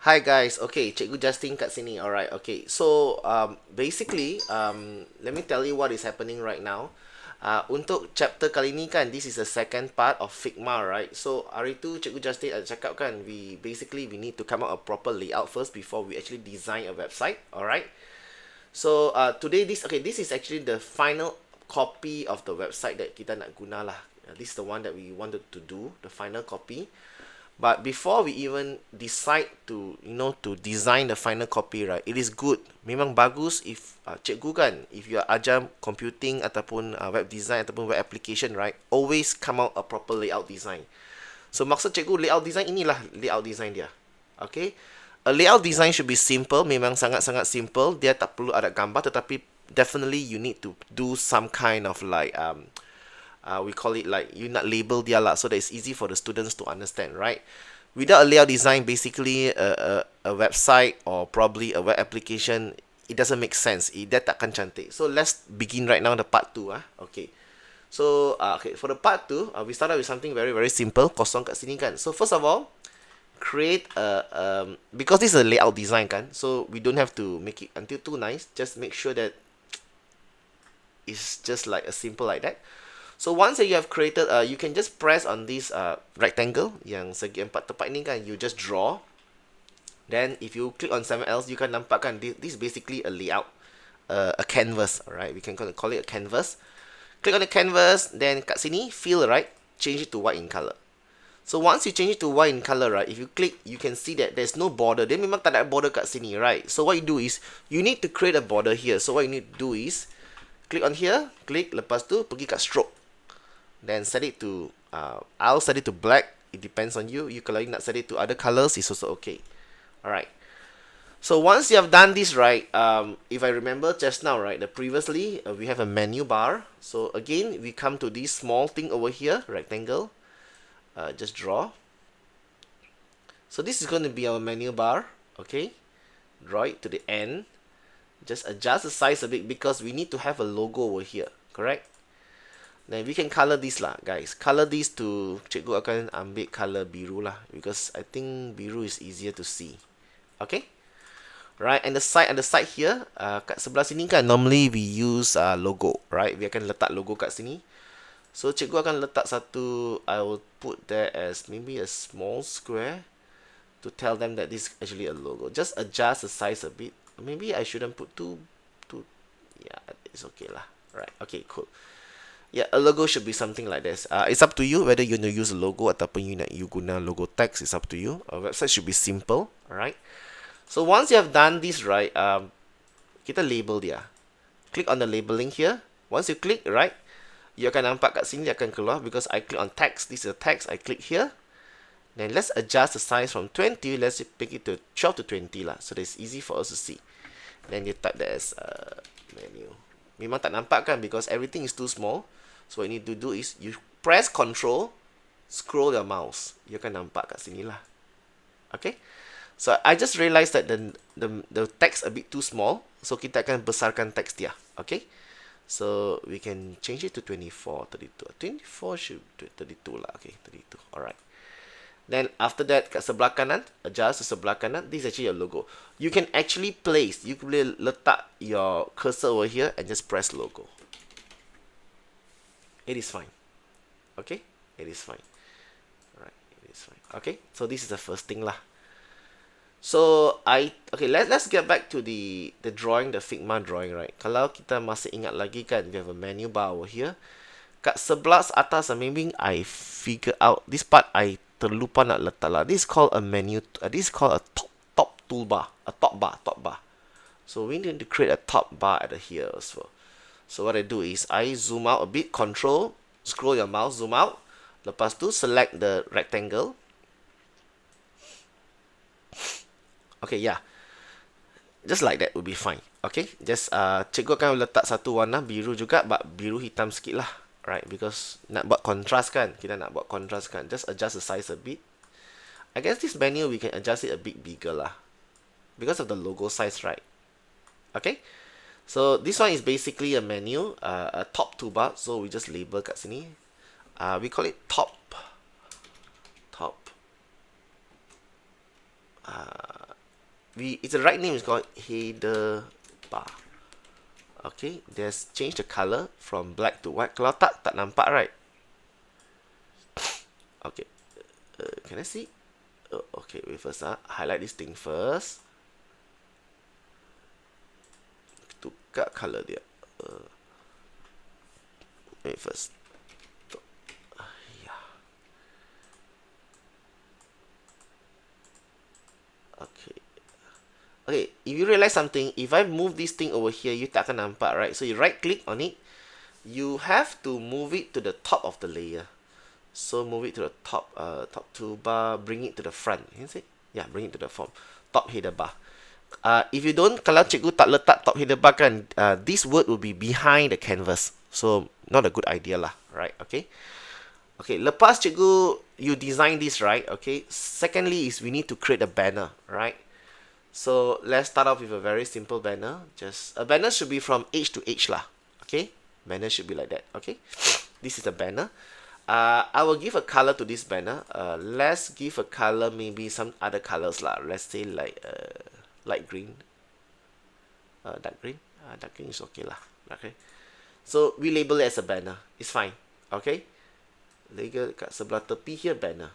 Hi guys, okay, Cikgu Justin kat sini. Alright, okay. So basically, let me tell you what is happening right now. Untuk chapter kali ni kan, this is the second part of Figma, right? So hari tu Cikgu Justin ada cakap kan, we need to come up a proper layout first before we actually design a website. Alright. So today this is actually the final copy of the website that kita nak guna lah. This is the one that we wanted to do, the final copy. But before we even decide to to design the final copy, right, it is good, memang bagus if cikgu kan, if you are ajar computing ataupun web design ataupun web application, right, always come out a proper layout design. So maksud cikgu layout design, inilah layout design dia. Okay, a layout design should be simple, memang sangat-sangat simple, dia tak perlu ada gambar, tetapi definitely you need to do some kind of like we call it like you not label dia lah, so that it's easy for the students to understand, right? Without a layout design, basically a website or probably a web application, it doesn't make sense. Dia takkan cantik. So let's begin right now the part 2 ah. Okay. So okay, for the part 2, we started with something very very simple. Kosong kat sini kan. So first of all, create a because this is a layout design kan, so we don't have to make it until too nice. Just make sure that it's just like a simple like that. So once you have created, you can just press on this rectangle yang segi empat tepat ni kan, you just draw. Then if you click on somewhere else, you can nampak kan, this is basically a layout, a canvas, alright, we can call it a canvas. Click on the canvas, then kat sini, fill, right, change it to white in color. So once you change it to white in color, right, if you click, you can see that there's no border. Dia memang tak ada border kat sini, right? So what you do is, you need to create a border here. So what you need to do is, click on here, click, lepas tu pergi kat stroke. Then set it to I'll set it to black. It depends on you. You kalau you nak set it to other colors, it's also okay. Alright. So once you have done this, right, if I remember just now, right, the previously we have a menu bar. So again, we come to this small thing over here, rectangle. Just draw. So this is going to be our menu bar. Okay. Draw it to the end. Just adjust the size a bit because we need to have a logo over here. Correct? Then we can color this lah, guys. Color this to, cikgu akan ambil color biru lah, because I think biru is easier to see. Okay, right? And the side here, kat sebelah sini kan, normally we use logo, right? We akan letak logo kat sini. So cikgu akan letak satu, I will put there as maybe a small square to tell them that this is actually a logo. Just adjust the size a bit. Maybe I shouldn't put too. Yeah, it's okay lah. Right? Okay, cool. Yeah, a logo should be something like this. It's up to you whether you want to use a logo ataupun you guna logo text. It's up to you. A website should be simple, alright? So once you have done this, right, kita label dia. Click on the labeling here. Once you click, right, you akan nampak kat sini dia akan keluar because I click on text. This is a text. I click here. Then let's adjust the size from 20. Let's pick it to 12 to 20 lah, so that it's easy for us to see. Then you type that as menu. Memang tak nampak kan because everything is too small. So what you need to do is you press Control, scroll your mouse. You akan nampak kat sini lah. Okay. So I just realized that the text a bit too small. So kita akan besarkan teks dia. Okay. So we can change it to 24, 32. 24 should 32 lah. Okay, 32. Alright. Then after that, kat sebelah kanan, adjust to sebelah kanan. This is actually your logo. You can actually place. You can letak your cursor over here and just press logo. It is fine. Okay, it is fine. Alright, it is fine. Okay, so this is the first thing lah. So let's get back to the drawing, the Figma drawing, right? Kalau kita masih ingat lagi kan, we have a menu bar over here. Kat sebelah atas, maybe I figure out this part. I terlupa nak letak lah. This is called a menu. This is called a top toolbar, a top bar. So we need to create a top bar at here as well. So what I do is I zoom out a bit, Control, scroll your mouse, zoom out. Lepas tu select the rectangle. Okay, yeah. Just like that would be fine. Okay, just cikgu akan letak satu warna biru juga, but biru hitam sikit lah. Right, because nak buat contrast kan. Kita nak buat contrast kan. Just adjust the size a bit. I guess this menu we can adjust it a bit bigger lah, because of the logo size, right? Okay. So this one is basically a menu, a top toolbar. So we just label kat sini. We call it top. it's the right name is called header bar. Okay, let's change the color from black to white. Kalau tak nampak, right? Okay, can I see? Okay, wait first. Highlight this thing first. Tukar color dia. Wait first. Yeah. Okay. Okay, if you realize something, if I move this thing over here, you tak akan nampak, right? So you right click on it. You have to move it to the top of the layer. So move it to the top toolbar, bring it to the front. You see? Yeah, bring it to the form. Top header bar. If you don't, kalau cikgu tak letak top header bar kan, this word will be behind the canvas. So not a good idea lah, right? Okay. Okay, lepas cikgu you design this, right? Okay. Secondly is we need to create a banner, right? So let's start off with a very simple banner. Just a banner should be from edge to edge lah. Okay, banner should be like that. Okay, this is a banner. I will give a color to this banner. Let's give a color, maybe some other colors lah. Let's say like light green, dark green. Dark green is okay lah. Okay, so we label it as a banner. It's fine. Okay, label kat sebelah tepi here banner.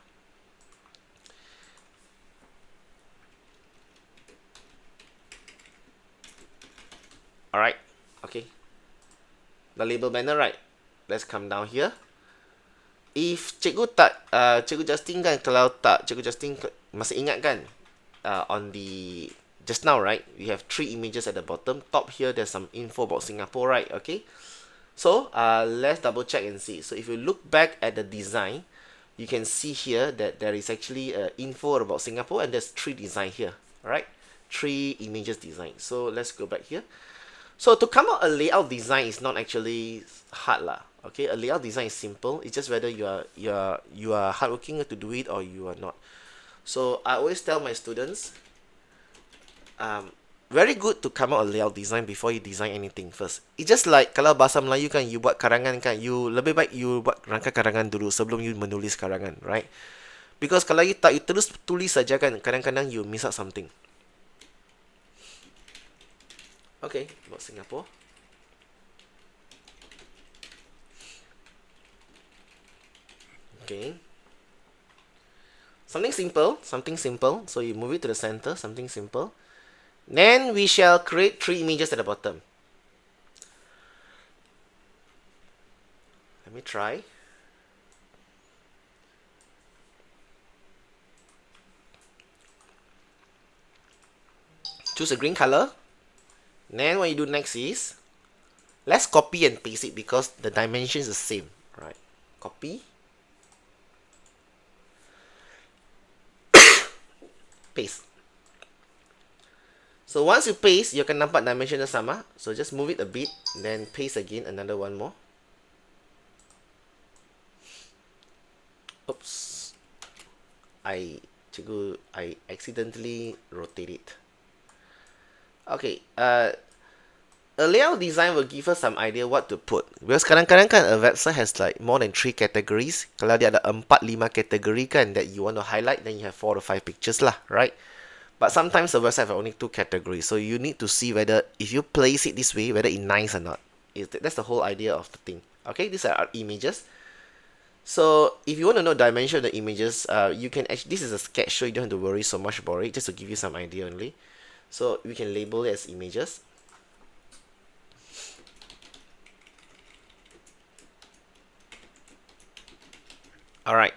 Alright, okay. The label banner, right? Let's come down here. If cikgu tak, cikgu Justin kan, kalau tak, cikgu Justin masih ingat kan, on the, just now, right? We have 3 images at the bottom. Top here, there's some info about Singapore, right? Okay. So, let's double check and see. So, if you look back at the design, you can see here that there is actually info about Singapore, and there's 3 design here, right? 3 images design. So, let's go back here. So to come out a layout design is not actually hard lah. Okay, a layout design is simple. It's just whether you are hardworking to do it or you are not. So I always tell my students, very good to come out a layout design before you design anything first. It's just like kalau bahasa Melayu kan, you buat karangan kan, you lebih baik you buat rangka karangan dulu sebelum you menulis karangan, right? Because kalau you terus tulis saja kan, kadang-kadang you miss out something. Okay, about Singapore. Okay. Something simple. So you move it to the center, something simple. Then we shall create 3 images at the bottom. Let me try. Choose a green color. Then what you do next is, let's copy and paste it because the dimension is the same, right? Copy. Paste. So once you paste, you akan nampak dimension dah sama. So just move it a bit, then paste again, another one more. Oops. I accidentally rotate it. Okay, a layout design will give us some idea what to put. Because kadang-kadang kan a website has like more than 3 categories. Kalau dia ada 4-5 category kan that you want to highlight, then you have 4 or 5 pictures lah, right? But sometimes the website have only 2 categories. So you need to see whether if you place it this way, whether it's nice or not. That's the whole idea of the thing. Okay, these are our images. So if you want to know dimension of the images, you can actually, this is a sketch, so you don't have to worry so much about it, just to give you some idea only. So we can label it as images. Alright.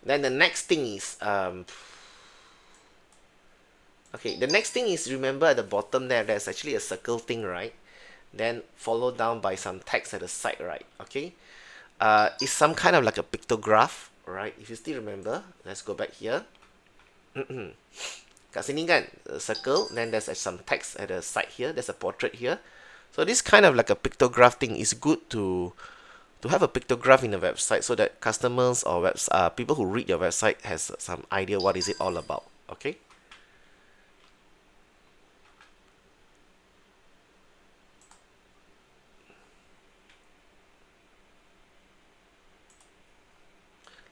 Then the next thing is, okay, the next thing is, remember at the bottom there's actually a circle thing, right? Then followed down by some text at the side, right? Okay. It's some kind of like a pictograph, right? If you still remember, let's go back here. Kat sini kan, a circle, then there's some text at the side here, there's a portrait here. So this kind of like a pictograph thing is good to have a pictograph in the website so that customers or people who read your website has some idea what is it all about. Okay.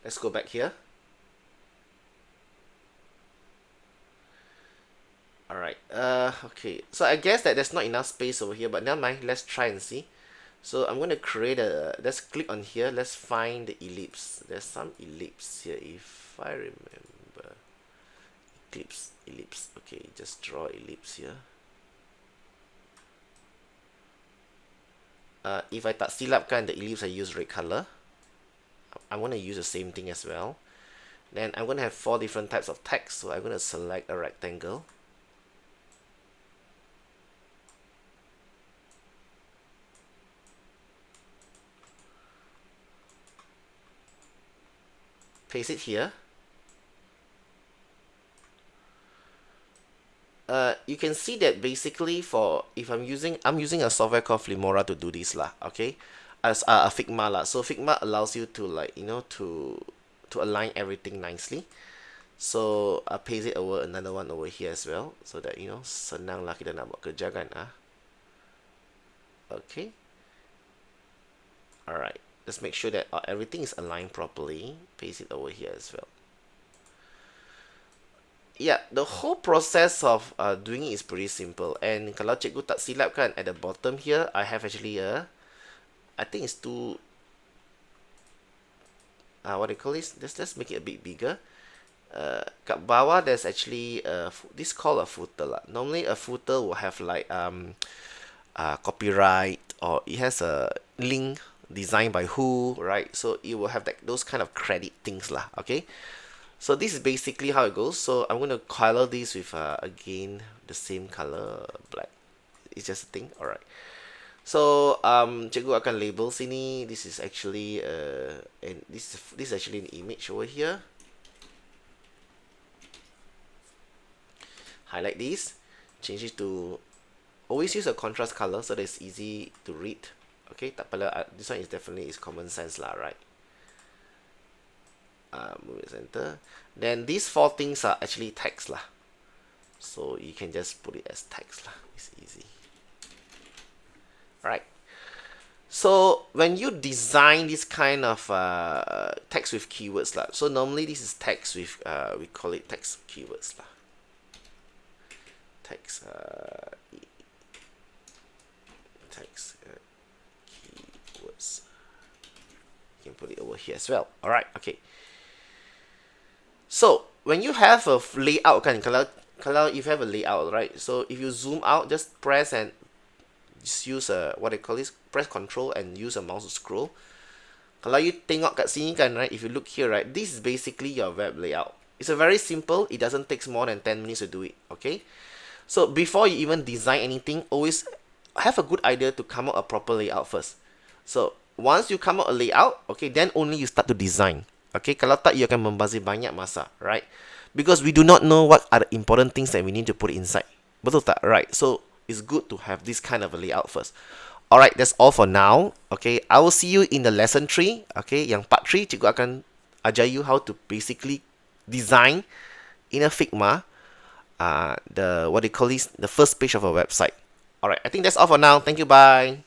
Let's go back here. Alright, okay. So I guess that there's not enough space over here, but never mind. Let's try and see. So I'm going to create let's click on here. Let's find the ellipse. There's some ellipse here, if I remember. Ellipse. Okay, just draw ellipse here. If I tak silap kan, the ellipse I use red color. I'm going to use the same thing as well. Then I'm going to have 4 different types of text. So I'm going to select a rectangle. Paste it here. You can see that basically I'm using a software called Flimora to do this lah, okay, as a Figma lah. So Figma allows you to, like, to align everything nicely. So I paste it over another one over here as well, so that senang lah kita nak buat kerja kan. Okay, alright, let's make sure that everything is aligned properly. Paste it over here as well. Yeah, the whole process of doing it is pretty simple. And kalau cikgu tak silap kan, at the bottom here, I have actually I think it's two, what do you call this? Let's make it a bit bigger. Kat bawah, there's actually this called a footer lah. Normally a footer will have like copyright, or it has a link designed by who, right? So it will have like those kind of credit things lah, okay? So this is basically how it goes. So I'm going to color this with again the same color, black. It's just a thing. Alright. So cikgu akan label sini. This is actually and this is actually an image over here. Highlight this. Change it to, always use a contrast color so that it's easy to read. Okay, tak pala, this one is definitely common sense lah, right? Move it center. Then these 4 things are actually text lah, so you can just put it as text lah. It's easy. Alright, so when you design this kind of text with keywords lah, so normally this is text with we call it text keywords lah. Text keywords. You can put it over here as well. Alright, okay. So when you have a layout kan, kalau if you have a layout, right? So if you zoom out, just press and just use what they call this, press Control and use a mouse to scroll. Kalau you tengok kat sini kan, right? If you look here, right? This is basically your web layout. It's a very simple. It doesn't take more than 10 minutes to do it. Okay. So before you even design anything, always have a good idea to come out a proper layout first. So once you come out a layout, okay, then only you start to design. Okay, kalau tak, you akan membazir banyak masa, right? Because we do not know what are the important things that we need to put inside. Betul tak? Right. So it's good to have this kind of a layout first. Alright, that's all for now. Okay, I will see you in the lesson 3. Okay, yang part 3, cikgu akan ajar you how to basically design in a Figma the what they call this, the first page of a website. Alright, I think that's all for now. Thank you, bye.